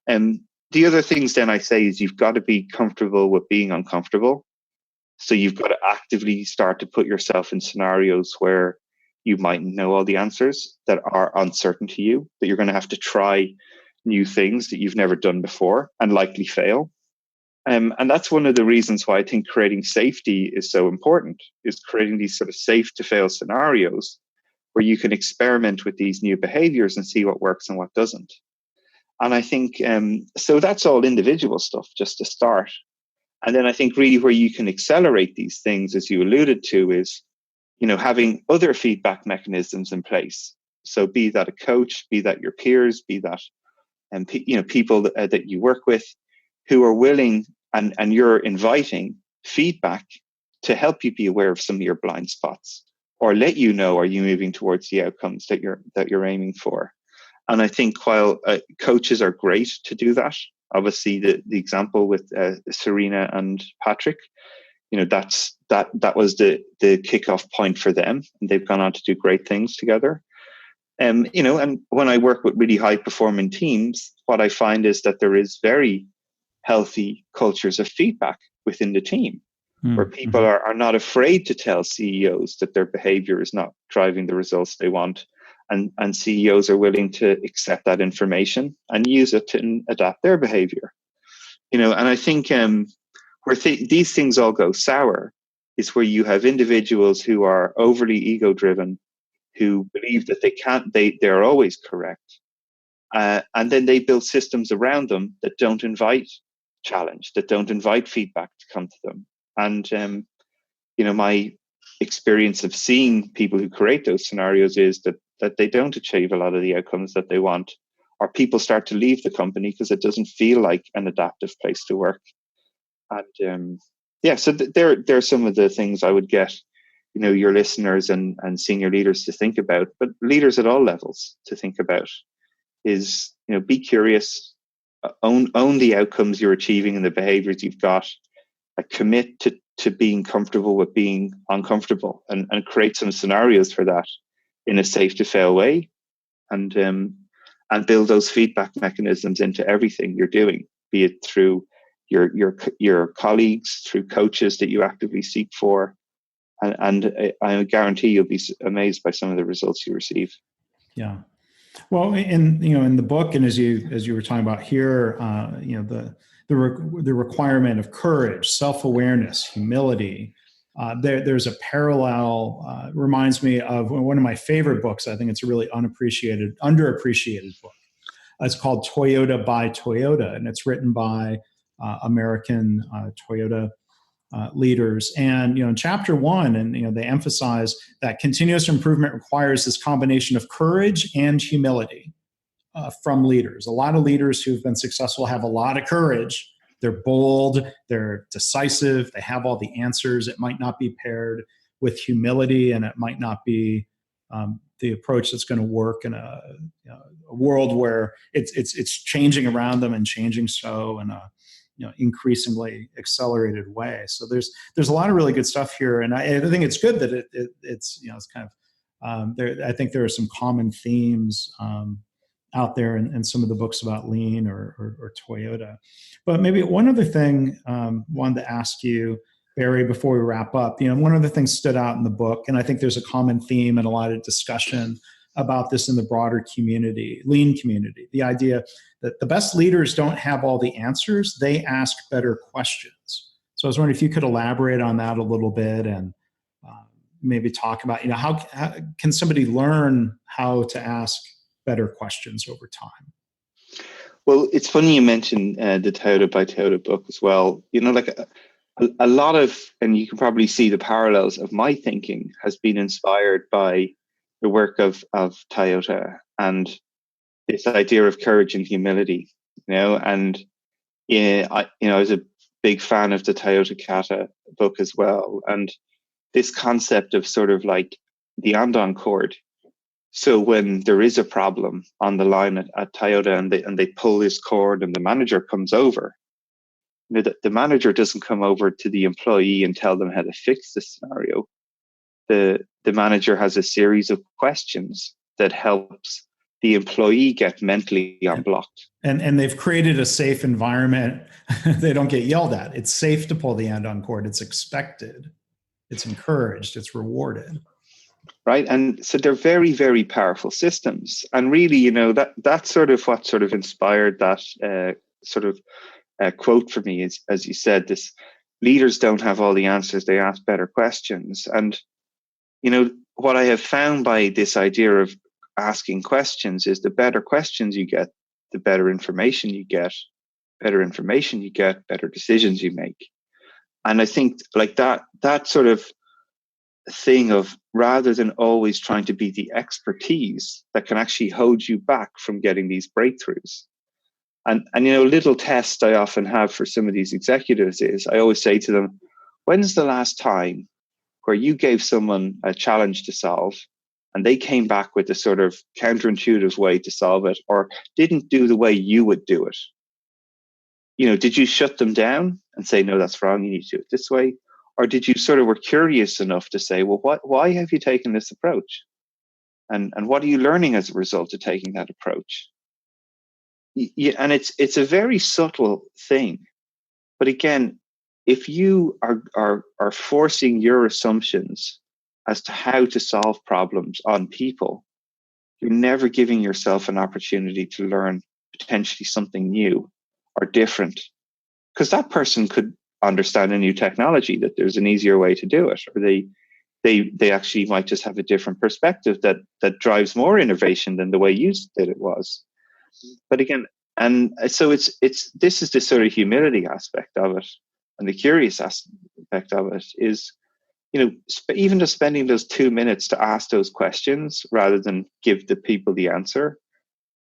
[SPEAKER 4] The other things then I say is you've got to be comfortable with being uncomfortable. So you've got to actively start to put yourself in scenarios where you mightn't know all the answers, that are uncertain to you, that you're going to have to try new things that you've never done before and likely fail. And that's one of the reasons why I think creating safety is so important, is creating these sort of safe to fail scenarios where you can experiment with these new behaviors and see what works and what doesn't. And I think, so that's all individual stuff just to start. And then I think really where you can accelerate these things, as you alluded to, is, having other feedback mechanisms in place. So be that a coach, be that your peers, be that, people that you work with who are willing and you're inviting feedback to help you be aware of some of your blind spots, or let you know, are you moving towards the outcomes that you're aiming for? And I think while coaches are great to do that, obviously the example with Serena and Patrick, that was the kickoff point for them, and they've gone on to do great things together. And when I work with really high performing teams, what I find is that there is very healthy cultures of feedback within the team, where people are not afraid to tell CEOs that their behavior is not driving the results they want. And CEOs are willing to accept that information and use it to adapt their behavior. And I think where these things all go sour is where you have individuals who are overly ego driven, who believe that they're always correct. And then they build systems around them that don't invite challenge, that don't invite feedback to come to them. And, my experience of seeing people who create those scenarios is that they don't achieve a lot of the outcomes that they want, or people start to leave the company because it doesn't feel like an adaptive place to work. And so there are some of the things I would get, your listeners and senior leaders to think about, but leaders at all levels to think about is, be curious, own the outcomes you're achieving and the behaviors you've got, commit to being comfortable with being uncomfortable, and create some scenarios for that in a safe to fail way, and build those feedback mechanisms into everything you're doing, be it through your colleagues, through coaches that you actively seek for, and I guarantee you'll be amazed by some of the results you receive.
[SPEAKER 3] Yeah. Well, in the book, and as you were talking about here, the requirement of courage, self-awareness, humility. There's a parallel. Reminds me of one of my favorite books. I think it's a really underappreciated book. It's called Toyota by Toyota, and it's written by American Toyota leaders. And in chapter 1, and they emphasize that continuous improvement requires this combination of courage and humility from leaders. A lot of leaders who've been successful have a lot of courage. They're bold, they're decisive, they have all the answers. It might not be paired with humility, and it might not be the approach that's going to work in a world where it's changing around them and changing so in a increasingly accelerated way. So there's a lot of really good stuff here, and I think it's good that it's kind of there. I think there are some common themes out there in some of the books about lean or Toyota. But maybe one other thing wanted to ask you Barry, before we wrap up, one of the things stood out in the book, and I think there's a common theme and a lot of discussion about this in the broader community, lean community, the idea that the best leaders don't have all the answers, they ask better questions. So I was wondering if you could elaborate on that a little bit and maybe talk about, how can somebody learn how to ask better questions over time?
[SPEAKER 4] Well, it's funny you mentioned the Toyota by Toyota book as well. Like a lot of, and you can probably see the parallels of my thinking has been inspired by the work of Toyota and this idea of courage and humility, and I was a big fan of the Toyota Kata book as well. And this concept of sort of like the andon cord. So when there is a problem on the line at Toyota and they pull this cord and the manager comes over, the manager doesn't come over to the employee and tell them how to fix the scenario. The manager has a series of questions that helps the employee get mentally unblocked.
[SPEAKER 3] And they've created a safe environment. They don't get yelled at. It's safe to pull the andon cord. It's expected. It's encouraged. It's rewarded.
[SPEAKER 4] Right. And so they're very, very powerful systems. And really, that's sort of what sort of inspired that quote for me is, as you said, this leaders don't have all the answers. They ask better questions. And, what I have found by this idea of asking questions is the better questions you get, the better information you get, better decisions you make. And I think like that sort of thing of rather than always trying to be the expertise that can actually hold you back from getting these breakthroughs. And little test I often have for some of these executives is I always say to them, when's the last time where you gave someone a challenge to solve and they came back with a sort of counterintuitive way to solve it or didn't do the way you would do it? Did you shut them down and say, no, that's wrong, you need to do it this way? Or did you sort of were curious enough to say, well, why have you taken this approach? And what are you learning as a result of taking that approach? And it's a very subtle thing. But again, if you are forcing your assumptions as to how to solve problems on people, you're never giving yourself an opportunity to learn potentially something new or different. Because that person could understand a new technology, that there's an easier way to do it, or they actually might just have a different perspective that drives more innovation than the way you did it was. But again, and so this is the sort of humility aspect of it, and the curious aspect of it is, even just spending those 2 minutes to ask those questions rather than give the people the answer.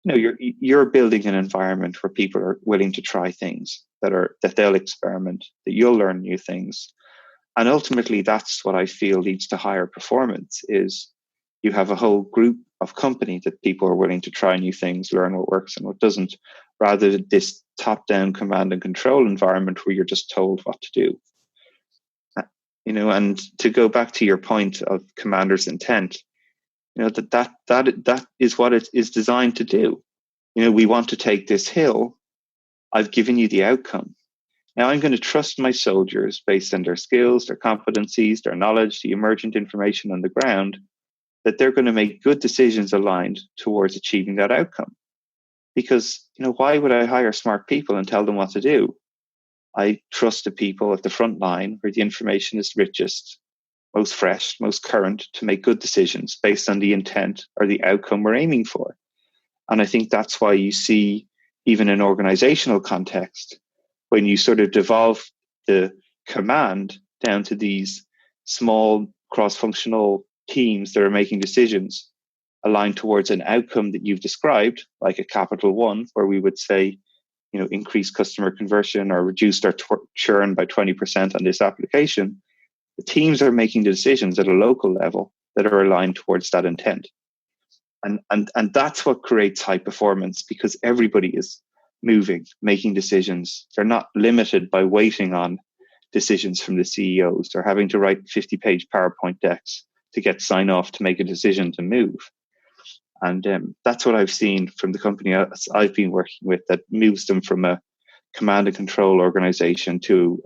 [SPEAKER 4] You're building an environment where people are willing to try things that they'll experiment, that you'll learn new things. And ultimately, that's what I feel leads to higher performance is you have a whole group of company that people are willing to try new things, learn what works and what doesn't, rather than this top-down command and control environment where you're just told what to do. And to go back to your point of commander's intent, that is what it is designed to do. We want to take this hill. I've given you the outcome. Now I'm going to trust my soldiers based on their skills, their competencies, their knowledge, the emergent information on the ground, that they're going to make good decisions aligned towards achieving that outcome. Because, why would I hire smart people and tell them what to do? I trust the people at the front line where the information is richest, most fresh, most current, to make good decisions based on the intent or the outcome we're aiming for. And I think that's why you see, even in organizational context, when you sort of devolve the command down to these small cross-functional teams that are making decisions aligned towards an outcome that you've described, like a capital one, where we would say, increase customer conversion or reduce their churn by 20% on this application. The teams are making the decisions at a local level that are aligned towards that intent. And that's what creates high performance, because everybody is moving, making decisions. They're not limited by waiting on decisions from the CEOs. They're having to write 50-page PowerPoint decks to get sign off to make a decision to move. And that's what I've seen from the company I've been working with, that moves them from a command and control organization to,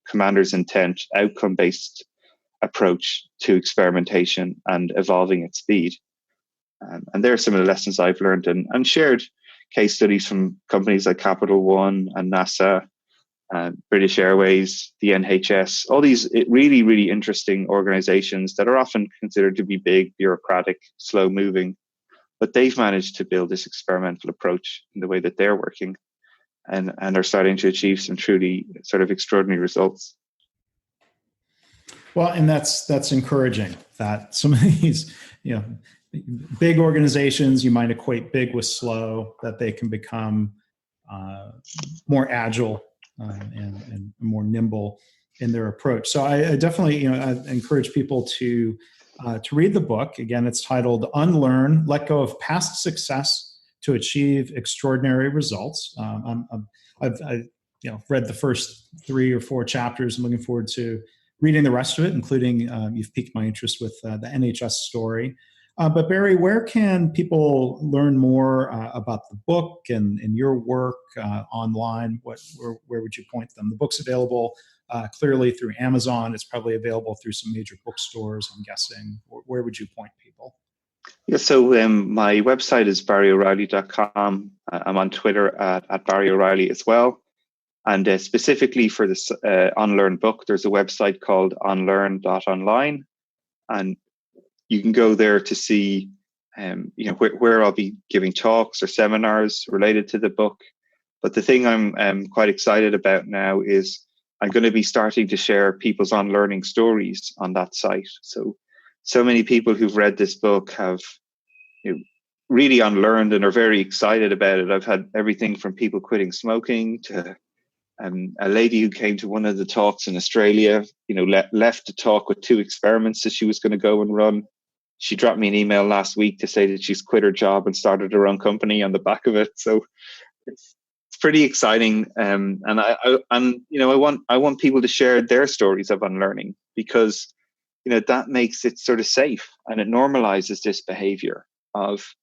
[SPEAKER 4] commander's intent, outcome-based approach to experimentation and evolving at speed. And there are some of the lessons I've learned and shared case studies from companies like Capital One and NASA, British Airways, the NHS, all these really, really interesting organizations that are often considered to be big, bureaucratic, slow moving, but they've managed to build this experimental approach in the way that they're working and are starting to achieve some truly sort of extraordinary results.
[SPEAKER 3] Well, and that's encouraging that some of these, big organizations, you might equate big with slow, that they can become more agile and more nimble in their approach. So I definitely, I encourage people to read the book. Again, it's titled Unlearn, Let Go of Past Success to Achieve Extraordinary Results. I've read the first 3 or 4 chapters. I'm looking forward to reading the rest of it, including you've piqued my interest with the NHS story. But Barry, where can people learn more about the book and your work online? Where would you point them? The book's available clearly through Amazon. It's probably available through some major bookstores, I'm guessing. Where would you point people?
[SPEAKER 4] Yeah, so my website is barryoreilly.com. I'm on Twitter at Barry O'Reilly as well. And specifically for this Unlearn book, there's a website called unlearn.online. And you can go there to see where I'll be giving talks or seminars related to the book. But the thing I'm quite excited about now is I'm going to be starting to share people's unlearning stories on that site. So many people who've read this book have really unlearned and are very excited about it. I've had everything from people quitting smoking to a lady who came to one of the talks in Australia, left the talk with 2 experiments that she was going to go and run. She dropped me an email last week to say that she's quit her job and started her own company on the back of it. So it's pretty exciting. And I want people to share their stories of unlearning because, that makes it sort of safe and it normalizes this behavior of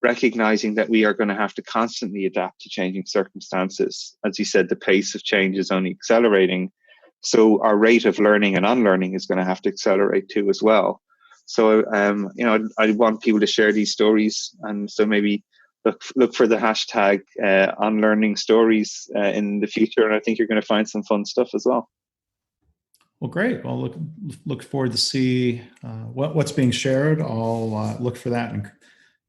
[SPEAKER 4] recognizing that we are going to have to constantly adapt to changing circumstances. As you said, the pace of change is only accelerating. So our rate of learning and unlearning is going to have to accelerate too as well. So, I want people to share these stories. And so maybe look for the hashtag unlearning stories in the future. And I think you're going to find some fun stuff as well.
[SPEAKER 3] Well, great. Well, look forward to see what's being shared. I'll look for that and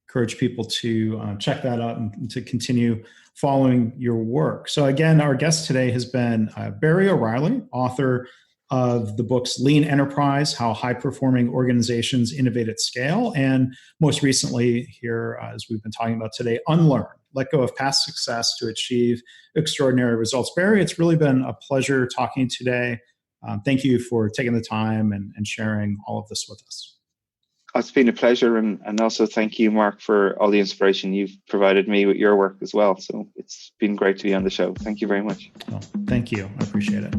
[SPEAKER 3] encourage people to check that out and to continue following your work. So again, our guest today has been Barry O'Reilly, author of the books Lean Enterprise, How High-Performing Organizations Innovate at Scale, and most recently here, as we've been talking about today, Unlearn, Let Go of Past Success to Achieve Extraordinary Results. Barry, it's really been a pleasure talking today. Thank you for taking the time and sharing all of this with us.
[SPEAKER 4] It's been a pleasure. And also thank you, Mark, for all the inspiration you've provided me with your work as well. So it's been great to be on the show. Thank you very much.
[SPEAKER 3] Well, thank you. I appreciate it.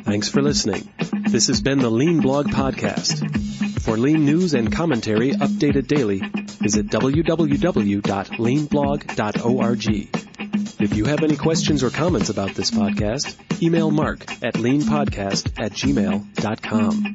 [SPEAKER 1] Thanks for listening. This has been the Lean Blog Podcast. For Lean news and commentary updated daily, visit www.leanblog.org. If you have any questions or comments about this podcast, email Mark at leanpodcast@gmail.com.